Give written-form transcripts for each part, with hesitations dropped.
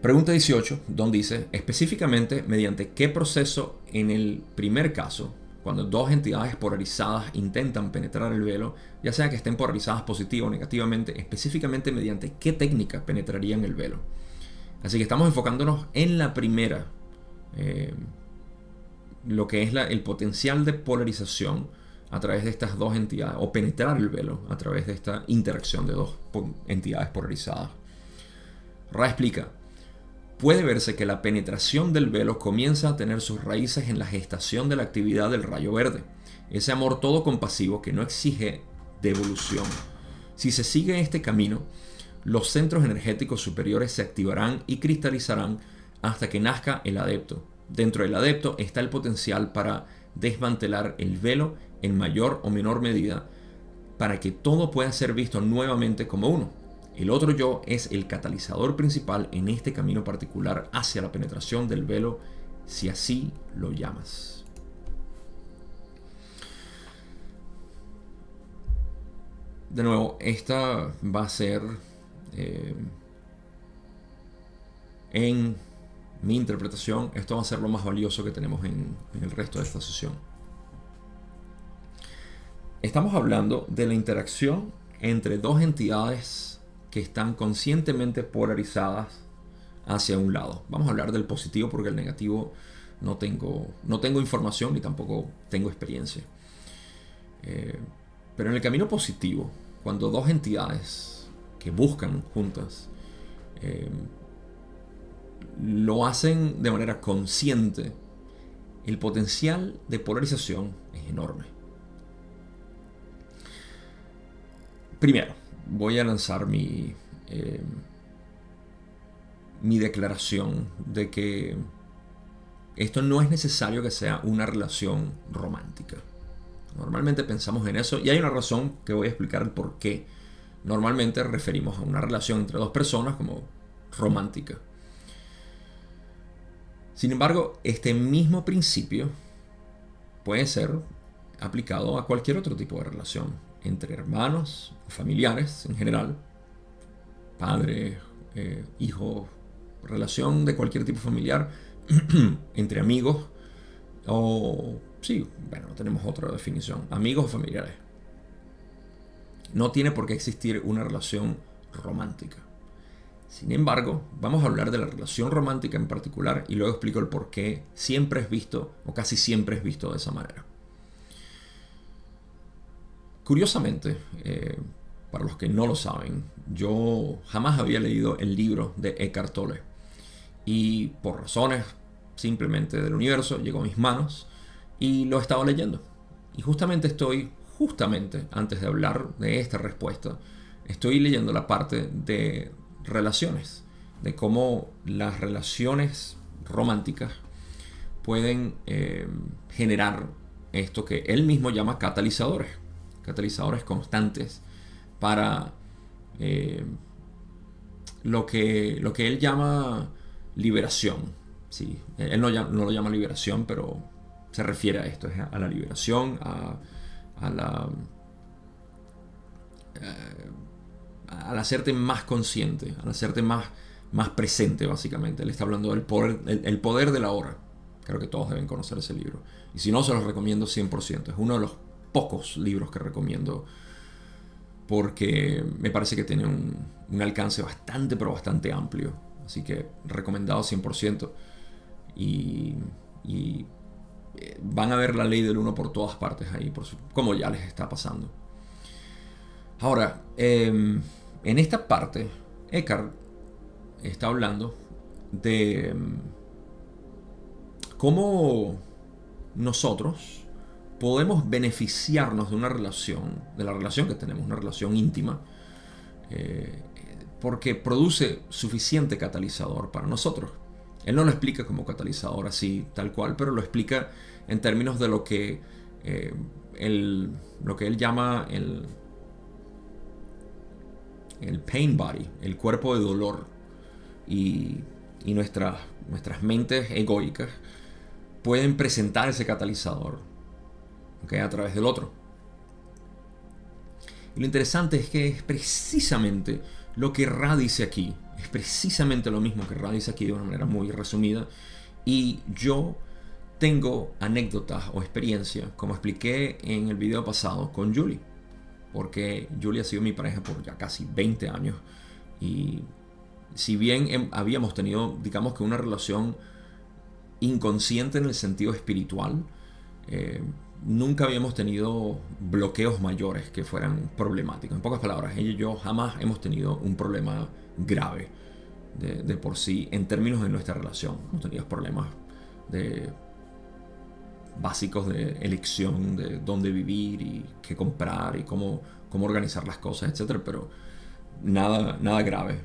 Pregunta 18, Don dice, específicamente mediante qué proceso en el primer caso, cuando dos entidades polarizadas intentan penetrar el velo, ya sea que estén polarizadas positivo o negativamente, específicamente mediante qué técnica penetrarían el velo. Así que estamos enfocándonos en la primera, lo que es el potencial de polarización a través de estas dos entidades, o penetrar el velo a través de esta interacción de dos entidades polarizadas. Ra explica, puede verse que la penetración del velo comienza a tener sus raíces en la gestación de la actividad del rayo verde, ese amor todo compasivo que no exige devolución. Si se sigue este camino, los centros energéticos superiores se activarán y cristalizarán hasta que nazca el adepto. Dentro del adepto está el potencial para desmantelar el velo en mayor o menor medida para que todo pueda ser visto nuevamente como uno. El otro yo es el catalizador principal en este camino particular hacia la penetración del velo, si así lo llamas. De nuevo, esta va a ser, en mi interpretación, esto va a ser lo más valioso que tenemos en el resto de esta sesión. Estamos hablando de la interacción entre dos entidades que están conscientemente polarizadas hacia un lado. Vamos a hablar del positivo porque el negativo no tengo información ni tampoco tengo experiencia. Pero en el camino positivo, cuando dos entidades que buscan juntas lo hacen de manera consciente, el potencial de polarización es enorme. Primero, voy a lanzar mi declaración de que esto no es necesario que sea una relación romántica. Normalmente pensamos en eso y hay una razón que voy a explicar el por qué. Normalmente referimos a una relación entre dos personas como romántica. Sin embargo, este mismo principio puede ser aplicado a cualquier otro tipo de relación, entre hermanos, familiares en general, padre, hijo, relación de cualquier tipo familiar, entre amigos, o sí, bueno, no tenemos otra definición, amigos o familiares. No tiene por qué existir una relación romántica. Sin embargo, vamos a hablar de la relación romántica en particular y luego explico el por qué siempre es visto, o casi siempre es visto de esa manera. Curiosamente, para los que no lo saben, yo jamás había leído el libro de Eckhart Tolle y por razones simplemente del universo llegó a mis manos y lo he estado leyendo. Y justamente antes de hablar de esta respuesta, estoy leyendo la parte de relaciones, de cómo las relaciones románticas pueden generar esto que él mismo llama catalizadores constantes para lo que él llama liberación. Sí, él no lo llama liberación, pero se refiere a esto, a la liberación, al hacerte más consciente, al hacerte más presente, básicamente. Él está hablando del poder, el poder de la hora. Creo que todos deben conocer ese libro. Y si no, se los recomiendo 100%. Es uno de los pocos libros que recomiendo porque me parece que tiene un alcance bastante, pero bastante amplio. Así que recomendado 100%. Y van a ver la ley del uno por todas partes ahí, como ya les está pasando. Ahora, en esta parte, Eckhart está hablando de cómo nosotros podemos beneficiarnos de una relación, de la relación que tenemos, una relación íntima, porque produce suficiente catalizador para nosotros. Él no lo explica como catalizador así, tal cual, pero lo explica en términos de lo que él llama el pain body, el cuerpo de dolor, y nuestras mentes egoicas pueden presentar ese catalizador, ¿okay?, a través del otro. Y lo interesante es que es precisamente lo que Ra dice aquí, Es precisamente lo mismo que Ra dice aquí de una manera muy resumida. Y yo tengo anécdotas o experiencias, como expliqué en el video pasado, con Julie. Porque Julie ha sido mi pareja por ya casi 20 años. Y si bien habíamos tenido, digamos que una relación inconsciente en el sentido espiritual, nunca habíamos tenido bloqueos mayores que fueran problemáticos. En pocas palabras, ella y yo jamás hemos tenido un problema grave de por sí en términos de nuestra relación. Hemos tenido problemas básicos de elección de dónde vivir y qué comprar y cómo organizar las cosas, etcétera, pero nada grave.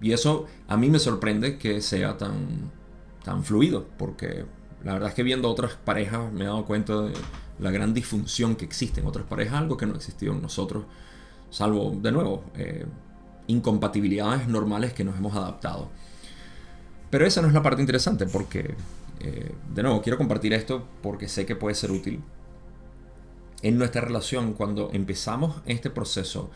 Y eso a mí me sorprende que sea tan fluido, porque la verdad es que viendo otras parejas me he dado cuenta de la gran disfunción que existe en otras parejas, algo que no existió en nosotros, salvo, de nuevo, incompatibilidades normales que nos hemos adaptado. Pero esa no es la parte interesante, porque, de nuevo, quiero compartir esto porque sé que puede ser útil. En nuestra relación, cuando empezamos este proceso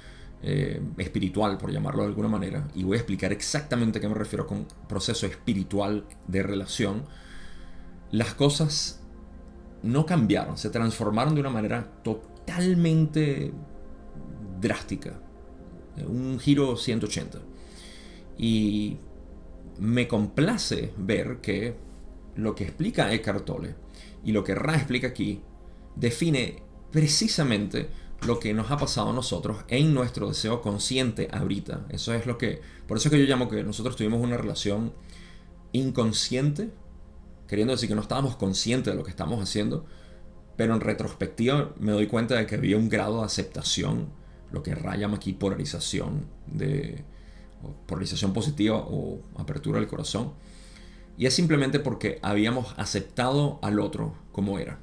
espiritual, por llamarlo de alguna manera, y voy a explicar exactamente a qué me refiero con proceso espiritual de relación, las cosas no cambiaron, se transformaron de una manera totalmente drástica, un giro 180. Y me complace ver que lo que explica Eckhart Tolle y lo que Ra explica aquí define precisamente lo que nos ha pasado a nosotros en nuestro deseo consciente ahorita. Eso es por eso es que yo llamo que nosotros tuvimos una relación inconsciente, queriendo decir que no estábamos conscientes de lo que estamos haciendo, pero en retrospectiva me doy cuenta de que había un grado de aceptación, lo que Ra llama aquí polarización positiva o apertura del corazón. Y es simplemente porque habíamos aceptado al otro como era.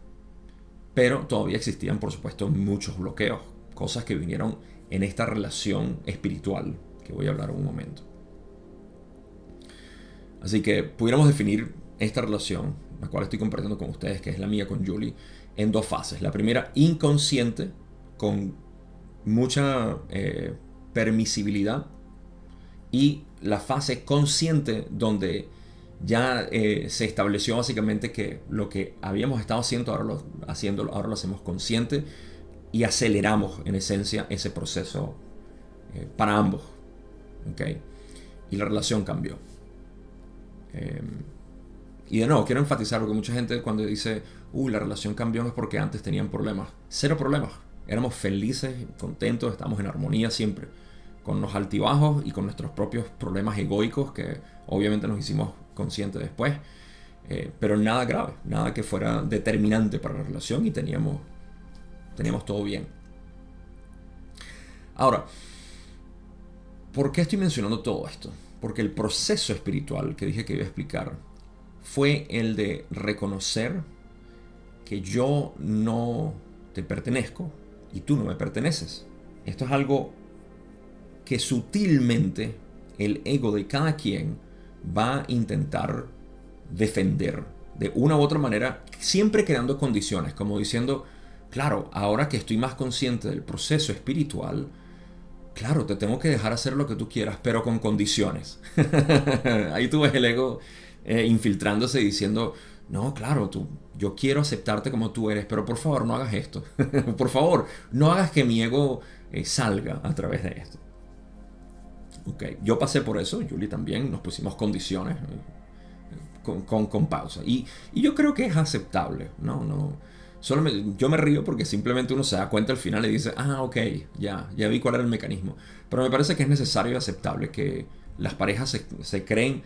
Pero todavía existían, por supuesto, muchos bloqueos, cosas que vinieron en esta relación espiritual, que voy a hablar en un momento. Así que pudiéramos definir esta relación, la cual estoy compartiendo con ustedes, que es la mía con Julie, en dos fases. La primera, inconsciente, con mucha permisibilidad, y la fase consciente, donde ya se estableció básicamente que lo que habíamos estado haciendo ahora lo hacemos consciente y aceleramos en esencia ese proceso para ambos. ¿Okay? Y la relación cambió. Y de nuevo, quiero enfatizar, porque mucha gente cuando dice la relación cambió es porque antes tenían problemas. Cero problemas. Éramos felices, contentos, estábamos en armonía siempre, con los altibajos y con nuestros propios problemas egoicos que obviamente nos hicimos conscientes después, pero nada grave, nada que fuera determinante para la relación, y teníamos todo bien. Ahora, ¿por qué estoy mencionando todo esto? Porque el proceso espiritual que dije que iba a explicar fue el de reconocer que yo no te pertenezco y tú no me perteneces. Esto es algo que sutilmente el ego de cada quien va a intentar defender de una u otra manera, siempre creando condiciones, como diciendo, claro, ahora que estoy más consciente del proceso espiritual, claro, te tengo que dejar hacer lo que tú quieras, pero con condiciones. Ahí tú ves el ego infiltrándose y diciendo, no, claro, yo quiero aceptarte como tú eres, pero por favor no hagas esto. Por favor, no hagas que mi ego salga a través de esto. Okay. Yo pasé por eso, Julie también, nos pusimos condiciones con pausa. Y yo creo que es aceptable. Yo me río porque simplemente uno se da cuenta al final y dice, ok, ya vi cuál era el mecanismo. Pero me parece que es necesario y aceptable que las parejas se creen,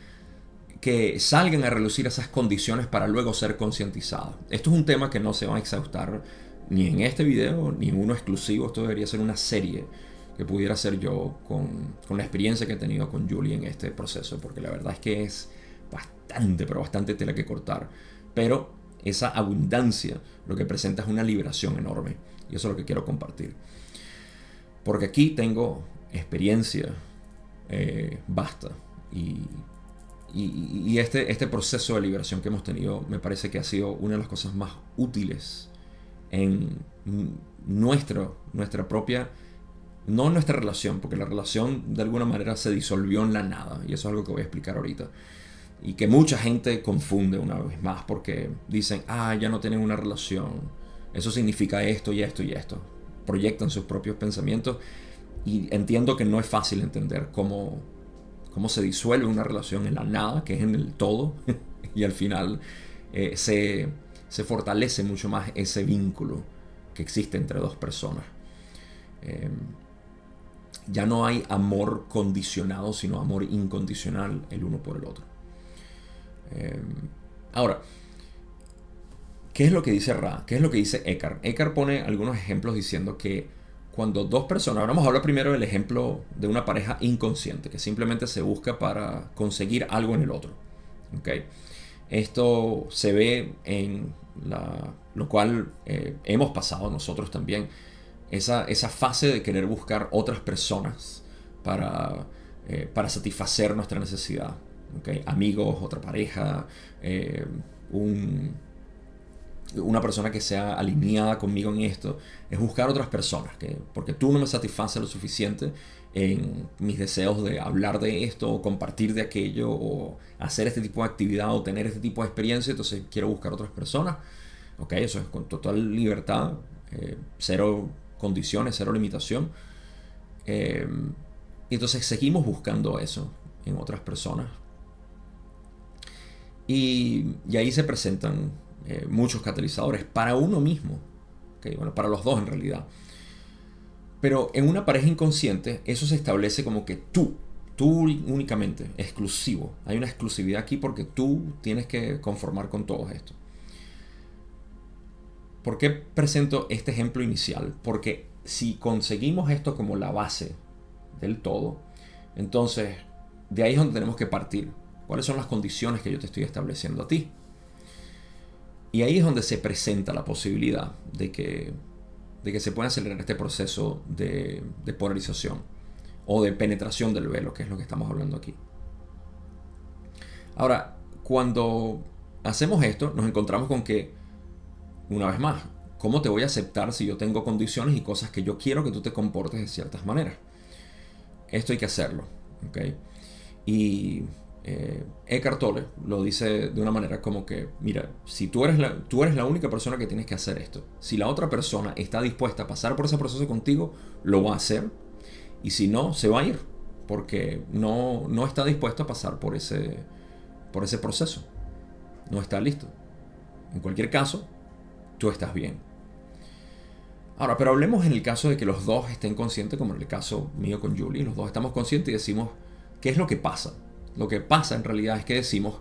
que salgan a relucir esas condiciones para luego ser concientizadas. Esto es un tema que no se va a exhaustar ni en este video, ni en uno exclusivo. Esto debería ser una serie que pudiera hacer yo con la experiencia que he tenido con Julie en este proceso, porque la verdad es que es bastante tela que cortar, pero esa abundancia lo que presenta es una liberación enorme, y eso es lo que quiero compartir, porque aquí tengo experiencia basta, y este proceso de liberación que hemos tenido me parece que ha sido una de las cosas más útiles en nuestra propia No nuestra relación, porque la relación de alguna manera se disolvió en la nada, y eso es algo que voy a explicar ahorita. Y que mucha gente confunde una vez más, porque dicen, ya no tienen una relación, eso significa esto y esto y esto. Proyectan sus propios pensamientos, y entiendo que no es fácil entender cómo se disuelve una relación en la nada, que es en el todo, y al final se fortalece mucho más ese vínculo que existe entre dos personas. Ya no hay amor condicionado, sino amor incondicional el uno por el otro. Ahora, ¿qué es lo que dice Ra? ¿Qué es lo que dice Eckhart? Eckhart pone algunos ejemplos diciendo que cuando dos personas, vamos a hablar primero del ejemplo de una pareja inconsciente, que simplemente se busca para conseguir algo en el otro. ¿Okay? Esto se ve en lo cual hemos pasado nosotros también, esa fase de querer buscar otras personas para satisfacer nuestra necesidad. ¿Okay? Amigos, otra pareja, una persona que sea alineada conmigo en esto, es buscar otras personas, porque tú no me satisfaces lo suficiente en mis deseos de hablar de esto, o compartir de aquello, o hacer este tipo de actividad, o tener este tipo de experiencia, entonces quiero buscar otras personas. Ok, eso es con total libertad, cero condiciones, cero limitación. Y entonces seguimos buscando eso en otras personas. Y ahí se presentan muchos catalizadores para uno mismo. Okay, bueno, para los dos en realidad. Pero en una pareja inconsciente eso se establece como que tú únicamente, exclusivo. Hay una exclusividad aquí porque tú tienes que conformar con todo esto. ¿Por qué presento este ejemplo inicial? Porque si conseguimos esto como la base del todo, entonces de ahí es donde tenemos que partir. ¿Cuáles son las condiciones que yo te estoy estableciendo a ti? Y ahí es donde se presenta la posibilidad de que se pueda acelerar este proceso de polarización o de penetración del velo, que es lo que estamos hablando aquí. Ahora, cuando hacemos esto, nos encontramos con que, una vez más, ¿cómo te voy a aceptar si yo tengo condiciones y cosas que yo quiero que tú te comportes de ciertas maneras? Esto hay que hacerlo, ¿ok? Y Eckhart Tolle lo dice de una manera como que, mira, si tú eres la única persona que tienes que hacer esto. Si la otra persona está dispuesta a pasar por ese proceso contigo, lo va a hacer. Y si no, se va a ir, porque no está dispuesto a pasar por ese proceso. No está listo. En cualquier caso, tú estás bien. Ahora, pero hablemos en el caso de que los dos estén conscientes, como en el caso mío con Julie. Los dos estamos conscientes y decimos, ¿qué es lo que pasa? Lo que pasa en realidad es que decimos,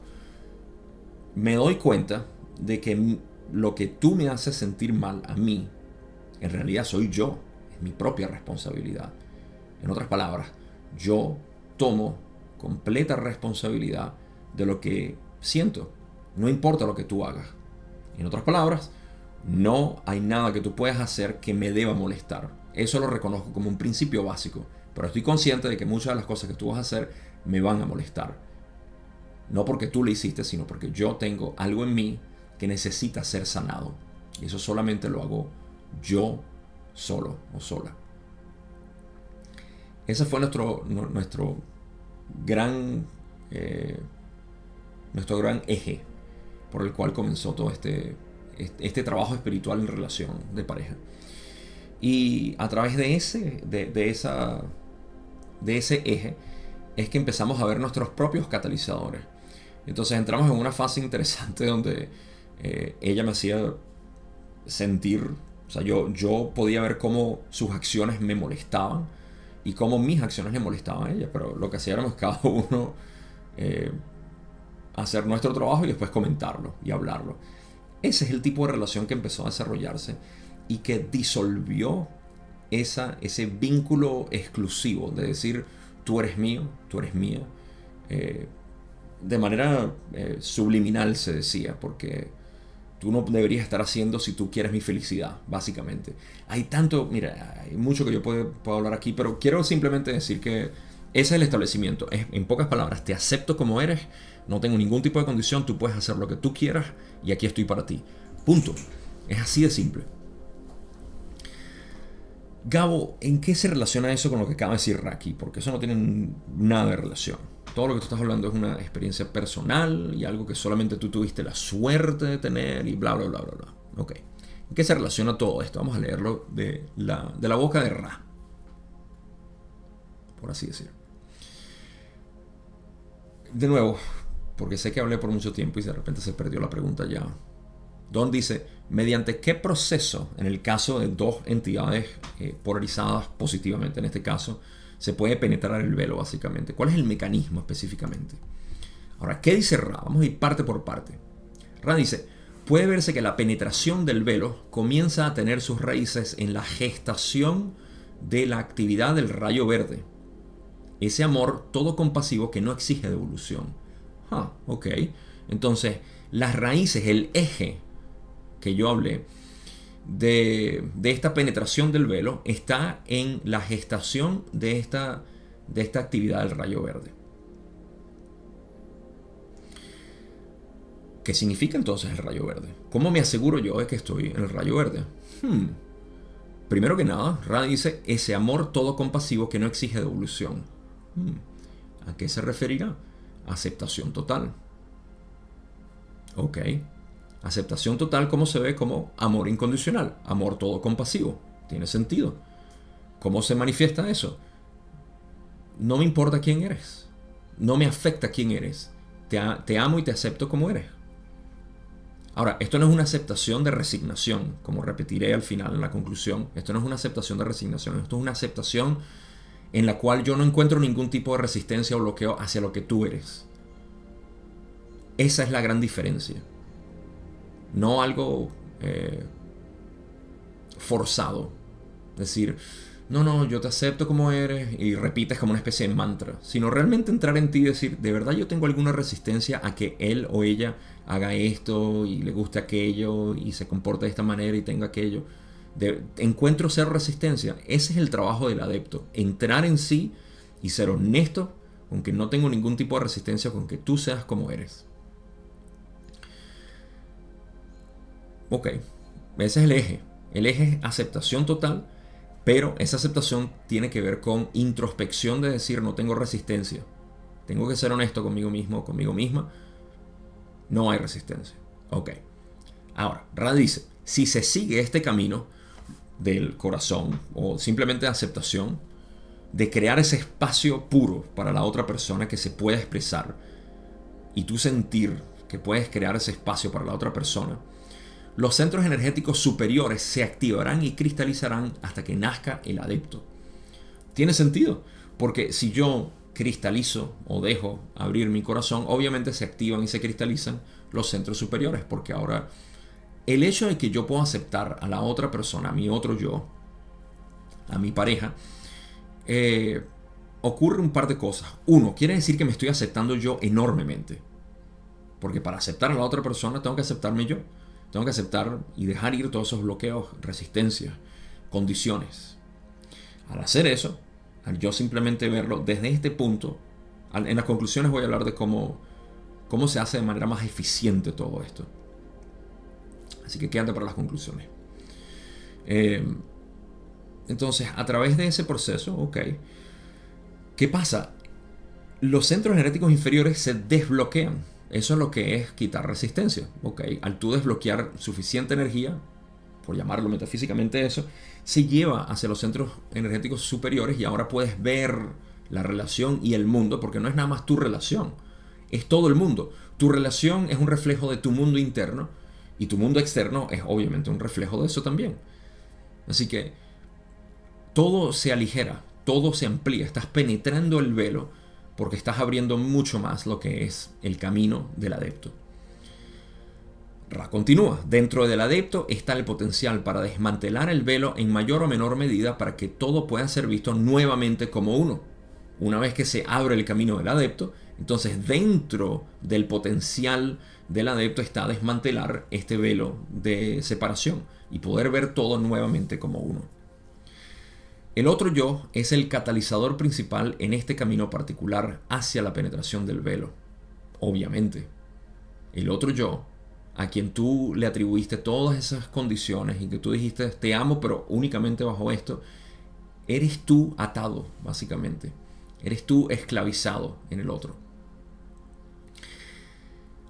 me doy cuenta de que lo que tú me haces sentir mal a mí, en realidad soy yo, es mi propia responsabilidad. En otras palabras, yo tomo completa responsabilidad de lo que siento, no importa lo que tú hagas. En otras palabras, no hay nada que tú puedas hacer que me deba molestar. Eso lo reconozco como un principio básico, pero estoy consciente de que muchas de las cosas que tú vas a hacer me van a molestar. No porque tú lo hiciste, sino porque yo tengo algo en mí que necesita ser sanado. Y eso solamente lo hago yo solo o sola. Ese fue nuestro gran eje por el cual comenzó todo este trabajo espiritual en relación de pareja. Y a través de ese eje es que empezamos a ver nuestros propios catalizadores. Entonces entramos en una fase interesante donde ella me hacía sentir, o sea, yo podía ver cómo sus acciones me molestaban y cómo mis acciones le molestaban a ella, pero lo que hacía éramos cada uno hacer nuestro trabajo y después comentarlo y hablarlo. Ese es el tipo de relación que empezó a desarrollarse y que disolvió ese vínculo exclusivo de decir, tú eres mío, tú eres mía. De manera subliminal se decía, porque tú no deberías estar haciendo si tú quieres mi felicidad, básicamente. Hay mucho que yo puedo hablar aquí, pero quiero simplemente decir que ese es el establecimiento. En pocas palabras, te acepto como eres, no tengo ningún tipo de condición, tú puedes hacer lo que tú quieras y aquí estoy para ti. Punto. Es así de simple. Gabo, ¿en qué se relaciona eso con lo que acaba de decir Raki? Porque eso no tiene nada de relación. Todo lo que tú estás hablando es una experiencia personal y algo que solamente tú tuviste la suerte de tener y bla, bla, bla, bla, bla. Ok. ¿En qué se relaciona todo esto? Vamos a leerlo de la boca de Ra, por así decir. De nuevo, porque sé que hablé por mucho tiempo y de repente se perdió la pregunta ya. Don dice, ¿mediante qué proceso, en el caso de dos entidades polarizadas positivamente, en este caso, se puede penetrar el velo básicamente? ¿Cuál es el mecanismo específicamente? Ahora, ¿qué dice Ra? Vamos a ir parte por parte. Ra dice, puede verse que la penetración del velo comienza a tener sus raíces en la gestación de la actividad del rayo verde. Ese amor todo compasivo que no exige devolución. Ok. Entonces, las raíces, el eje que yo hablé de esta penetración del velo está en la gestación de esta actividad del rayo verde. ¿Qué significa entonces el rayo verde? ¿Cómo me aseguro yo de que estoy en el rayo verde? Primero que nada, Ra dice ese amor todo compasivo que no exige devolución. ¿A qué se referirá? Aceptación total. Ok. Aceptación total, como se ve como amor incondicional, amor todo compasivo. Tiene sentido. ¿Cómo se manifiesta eso? No me importa quién eres. No me afecta quién eres. Te amo y te acepto como eres. Ahora, esto no es una aceptación de resignación, como repetiré al final en la conclusión. Esto no es una aceptación de resignación. Esto es una aceptación en la cual yo no encuentro ningún tipo de resistencia o bloqueo hacia lo que tú eres. Esa es la gran diferencia. No algo forzado. Es decir, no, yo te acepto como eres y repites como una especie de mantra. Sino realmente entrar en ti y decir, de verdad yo tengo alguna resistencia a que él o ella haga esto y le guste aquello y se comporte de esta manera y tenga aquello. Encuentro cero resistencia. Ese es el trabajo del adepto. Entrar en sí y ser honesto con que no tengo ningún tipo de resistencia con que tú seas como eres. Ok, ese es el eje. El eje es aceptación total, pero esa aceptación tiene que ver con introspección de decir no tengo resistencia. Tengo que ser honesto conmigo mismo, conmigo misma. No hay resistencia. Ok. Ahora, Ra dice, si se sigue este camino del corazón o simplemente de aceptación, de crear ese espacio puro para la otra persona que se pueda expresar y tú sentir que puedes crear ese espacio para la otra persona, los centros energéticos superiores se activarán y cristalizarán hasta que nazca el adepto. Tiene sentido, porque si yo cristalizo o dejo abrir mi corazón, obviamente se activan y se cristalizan los centros superiores, porque ahora el hecho de que yo pueda aceptar a la otra persona, a mi otro yo, a mi pareja, ocurre un par de cosas. Uno, quiere decir que me estoy aceptando yo enormemente, porque para aceptar a la otra persona tengo que aceptarme yo. Tengo que aceptar y dejar ir todos esos bloqueos, resistencias, condiciones. Al hacer eso, al yo simplemente verlo desde este punto, en las conclusiones voy a hablar de cómo se hace de manera más eficiente todo esto. Así que quédate para las conclusiones. Entonces, a través de ese proceso, ok, ¿qué pasa? Los centros energéticos inferiores se desbloquean. Eso es lo que es quitar resistencia. Okay. Al tú desbloquear suficiente energía, por llamarlo metafísicamente eso, se lleva hacia los centros energéticos superiores y ahora puedes ver la relación y el mundo, porque no es nada más tu relación, es todo el mundo. Tu relación es un reflejo de tu mundo interno y tu mundo externo es obviamente un reflejo de eso también. Así que todo se aligera, todo se amplía, estás penetrando el velo porque estás abriendo mucho más lo que es el camino del adepto. Ra continúa. Dentro del adepto está el potencial para desmantelar el velo en mayor o menor medida para que todo pueda ser visto nuevamente como uno. Una vez que se abre el camino del adepto, entonces dentro del potencial del adepto está desmantelar este velo de separación y poder ver todo nuevamente como uno. El otro yo es el catalizador principal en este camino particular hacia la penetración del velo. Obviamente, el otro yo, a quien tú le atribuiste todas esas condiciones y que tú dijiste te amo pero únicamente bajo esto, eres tú atado, básicamente. Eres tú esclavizado en el otro.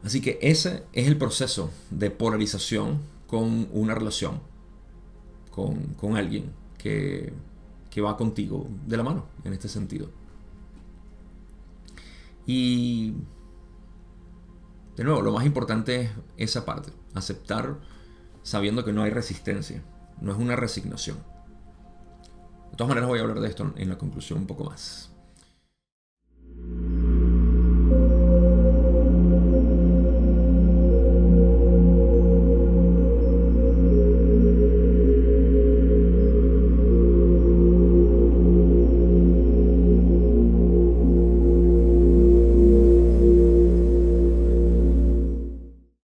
Así que ese es el proceso de polarización con una relación, con alguien que va contigo de la mano en este sentido. Y de nuevo, lo más importante es esa parte, aceptar sabiendo que no hay resistencia, no es una resignación. De todas maneras voy a hablar de esto en la conclusión un poco más.